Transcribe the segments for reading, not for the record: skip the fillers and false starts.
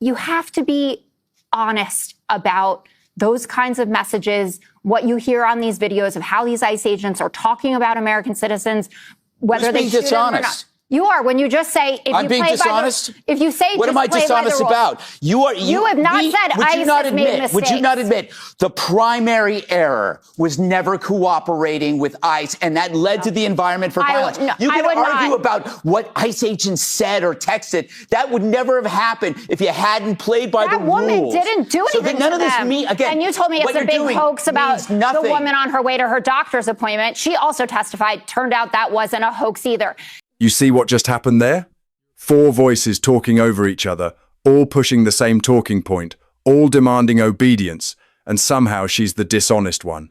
you have to be honest about those kinds of messages, what you hear on these videos of how these ICE agents are talking about American citizens, whether they shoot them or not. You are when you just say if I'm you being play dishonest. By the, if you say what am I dishonest about? You have not said ICE has made mistakes. Would you not admit the primary error was never cooperating with ICE, and that led to the environment for violence? You can argue about what ICE agents said or texted. That would never have happened if you hadn't played by the rules. That woman didn't do anything. So none of this again. And you told me it's a big hoax about the woman on her way to her doctor's appointment. She also testified. Turned out that wasn't a hoax either. You see what just happened there? 4 voices talking over each other, all pushing the same talking point, all demanding obedience, and somehow she's the dishonest one.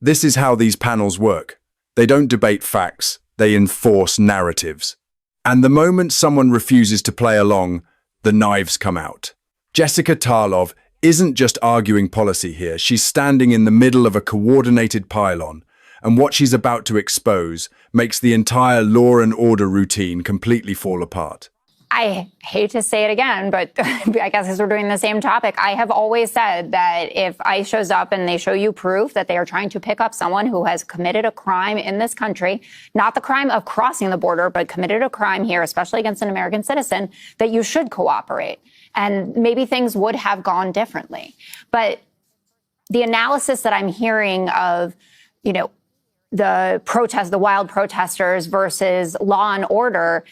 This is how these panels work. They don't debate facts, they enforce narratives. And the moment someone refuses to play along, the knives come out. Jessica Tarlov isn't just arguing policy here, she's standing in the middle of a coordinated pylon. And what she's about to expose makes the entire law and order routine completely fall apart. I hate to say it again, but I guess as we're doing the same topic, I have always said that if ICE shows up and they show you proof that they are trying to pick up someone who has committed a crime in this country, not the crime of crossing the border, but committed a crime here, especially against an American citizen, that you should cooperate. And maybe things would have gone differently. But the analysis that I'm hearing of, the wild protesters versus law and order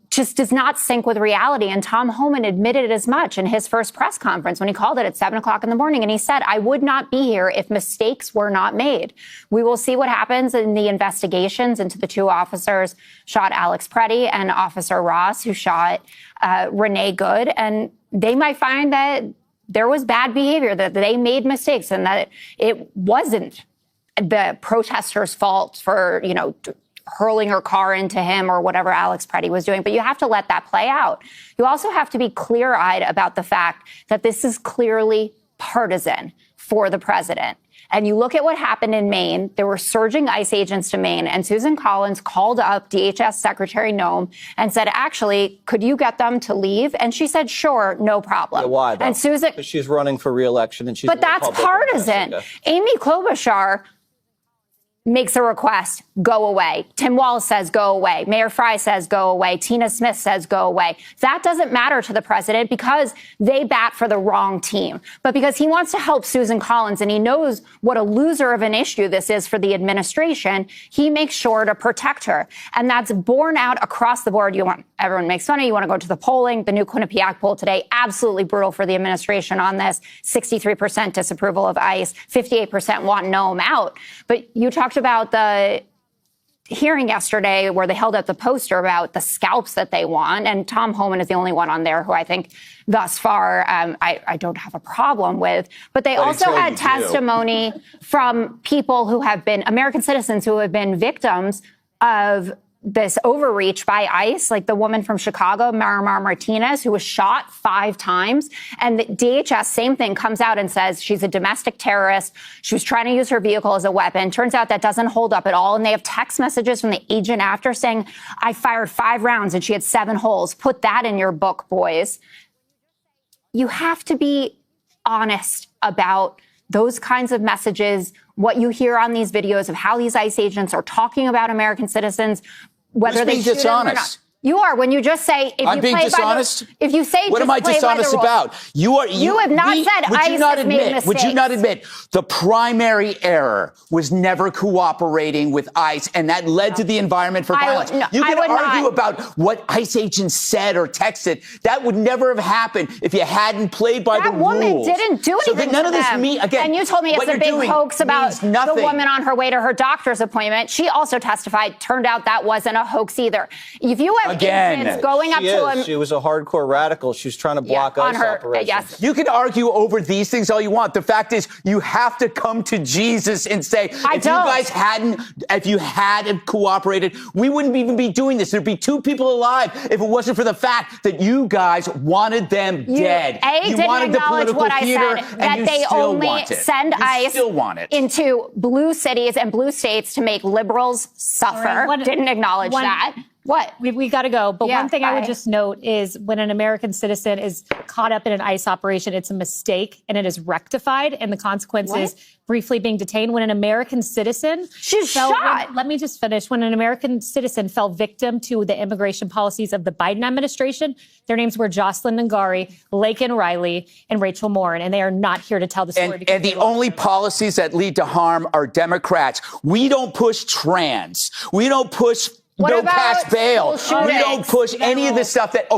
just does not sync with reality. And Tom Homan admitted as much in his first press conference when he called it at 7 o'clock in the morning. And he said, I would not be here if mistakes were not made. We will see what happens in the investigations into the 2 officers shot Alex Preddy and Officer Ross, who shot Renee Good. And they might find that there was bad behavior, that they made mistakes, and that it wasn't the protesters' fault for, hurling her car into him or whatever Alex Preddy was doing. But you have to let that play out. You also have to be clear-eyed about the fact that this is clearly partisan for the president. And you look at what happened in Maine. There were surging ICE agents to Maine, and Susan Collins called up DHS Secretary Noem and said, actually, could you get them to leave? And she said, sure, no problem. Yeah, why, though? And Susan, because she's running for re-election, and she's but that's partisan. Amy Klobuchar makes a request, go away. Tim Walz says go away. Mayor Fry says go away. Tina Smith says go away. That doesn't matter to the president because they bat for the wrong team. But because he wants to help Susan Collins and he knows what a loser of an issue this is for the administration, he makes sure to protect her. And that's borne out across the board. Everyone makes fun of you. You want to go to the polling. The new Quinnipiac poll today, absolutely brutal for the administration on this. 63% disapproval of ICE, 58% want Noem out. But you talked about the hearing yesterday where they held up the poster about the scalps that they want. And Tom Homan is the only one on there who I think thus far I don't have a problem with. But they also had testimony from people who have been American citizens who have been victims of this overreach by ICE, like the woman from Chicago, Marimar Martinez, who was shot 5 times. And the DHS, same thing, comes out and says she's a domestic terrorist. She was trying to use her vehicle as a weapon. Turns out that doesn't hold up at all. And they have text messages from the agent after saying, I fired 5 rounds and she had 7 holes. Put that in your book, boys. You have to be honest about those kinds of messages, what you hear on these videos of how these ICE agents are talking about American citizens, whether they shoot them or not. You are when you just say if I'm you being play dishonest. If you say what am I dishonest about? You have not said ICE has made mistakes. Would you not admit the primary error was never cooperating with ICE, and that led to the environment for violence? You can argue about what ICE agents said or texted. That would never have happened if you hadn't played by the rules. That woman didn't do anything. So none of this again. And you told me it's a big hoax about the woman on her way to her doctor's appointment. She also testified. Turned out that wasn't a hoax either. If you have agents going up to him, she was a hardcore radical. She was trying to block ICE operations. Yes. You can argue over these things all you want. The fact is, you have to come to Jesus and say, if you hadn't cooperated, we wouldn't even be doing this. There'd be 2 people alive if it wasn't for the fact that you guys wanted them dead. You didn't wanted the acknowledge political what I theater, said, that and they only send ICE into blue cities and blue states to make liberals suffer. Didn't acknowledge that. What? We got to go. But Yeah, one thing I would bye. just note is when an American citizen is caught up in an ICE operation, it's a mistake and it is rectified. And the consequence is briefly being detained. When an American citizen She's shot. Let me just finish. When an American citizen fell victim to the immigration policies of the Biden administration, their names were Jocelyn Ngari, Laken Riley, and Rachel Morin. And they are not here to tell the story. And the only policies that lead to harm are Democrats. We don't push trans. We don't push no cash bail. We don't push any of the stuff that,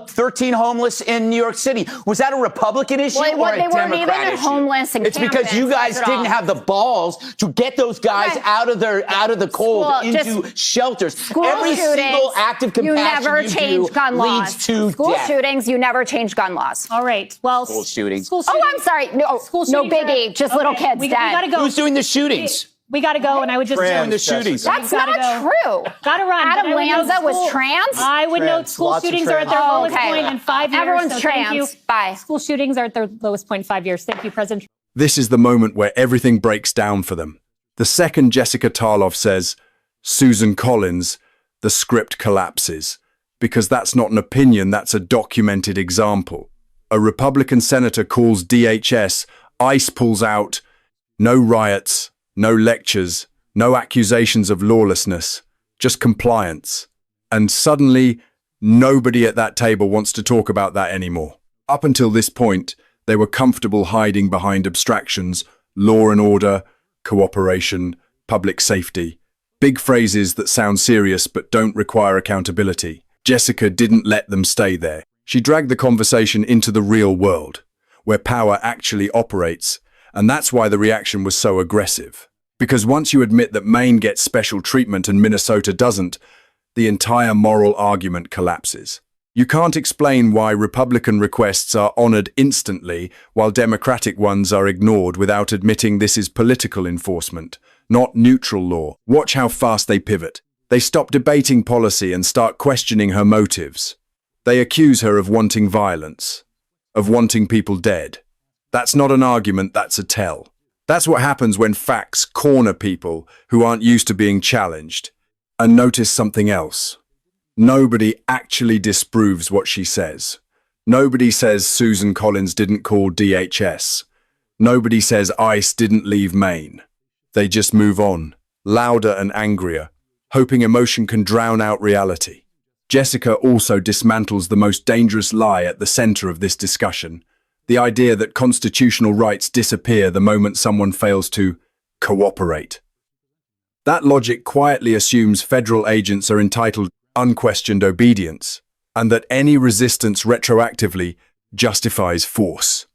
13 homeless in New York City. Was that a Republican issue or a Democrat issue? They weren't even homeless in It's because you guys didn't have the balls to get those guys out of the cold into shelters. Every single act of compassion you never change gun laws. leads to school death. shootings, you never change gun laws. All right. Well, School shootings. School shootings. Oh, I'm sorry. No, no biggie. Just little kids we dead. gotta go. Who's doing the shootings? We got to go, and I would just Doing the shootings. That's not true. Got to run. Adam Lanza was trans? I would note school shootings are at their lowest point in 5 years. Everyone's so trans. Thank you. Bye. School shootings are at their lowest point in 5 years. Thank you, President. This is the moment where everything breaks down for them. The second Jessica Tarlov says, Susan Collins, the script collapses. Because that's not an opinion, that's a documented example. A Republican senator calls DHS, ICE pulls out, no riots, no lectures, no accusations of lawlessness, just compliance. And suddenly, nobody at that table wants to talk about that anymore. Up until this point, they were comfortable hiding behind abstractions, law and order, cooperation, public safety. Big phrases that sound serious but don't require accountability. Jessica didn't let them stay there. She dragged the conversation into the real world, where power actually operates, and that's why the reaction was so aggressive. Because once you admit that Maine gets special treatment and Minnesota doesn't, the entire moral argument collapses. You can't explain why Republican requests are honored instantly while Democratic ones are ignored without admitting this is political enforcement, not neutral law. Watch how fast they pivot. They stop debating policy and start questioning her motives. They accuse her of wanting violence, of wanting people dead. That's not an argument, that's a tell. That's what happens when facts corner people who aren't used to being challenged. And notice something else. Nobody actually disproves what she says. Nobody says Susan Collins didn't call DHS. Nobody says ICE didn't leave Maine. They just move on, louder and angrier, hoping emotion can drown out reality. Jessica also dismantles the most dangerous lie at the center of this discussion. The idea that constitutional rights disappear the moment someone fails to cooperate. That logic quietly assumes federal agents are entitled to unquestioned obedience, and that any resistance retroactively justifies force.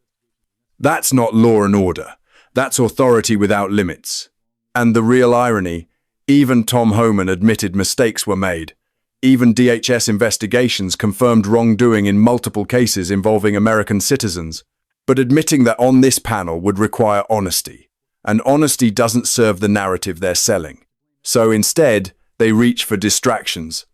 That's not law and order. That's authority without limits. And the real irony, even Tom Homan admitted mistakes were made. Even DHS investigations confirmed wrongdoing in multiple cases involving American citizens. But admitting that on this panel would require honesty. And honesty doesn't serve the narrative they're selling. So instead, they reach for distractions.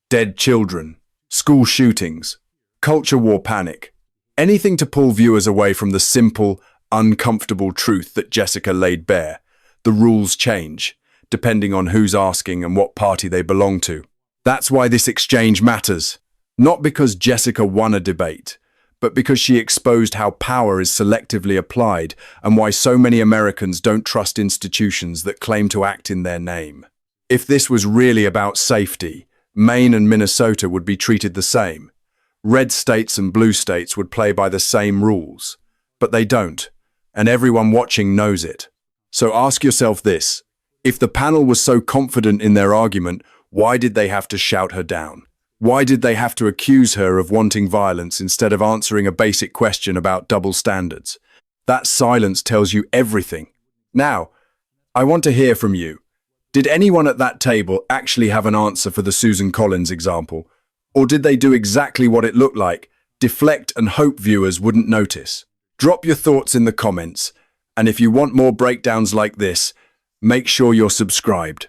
Dead children, school shootings, culture war panic. Anything to pull viewers away from the simple, uncomfortable truth that Jessica laid bare. The rules change, depending on who's asking and what party they belong to. That's why this exchange matters. Not because Jessica won a debate, but because she exposed how power is selectively applied and why so many Americans don't trust institutions that claim to act in their name. If this was really about safety, Maine and Minnesota would be treated the same. Red states and blue states would play by the same rules. But they don't, and everyone watching knows it. So ask yourself this. If the panel was so confident in their argument, why did they have to shout her down? Why did they have to accuse her of wanting violence instead of answering a basic question about double standards? That silence tells you everything. Now, I want to hear from you. Did anyone at that table actually have an answer for the Susan Collins example? Or did they do exactly what it looked like, deflect and hope viewers wouldn't notice? Drop your thoughts in the comments, and if you want more breakdowns like this, make sure you're subscribed.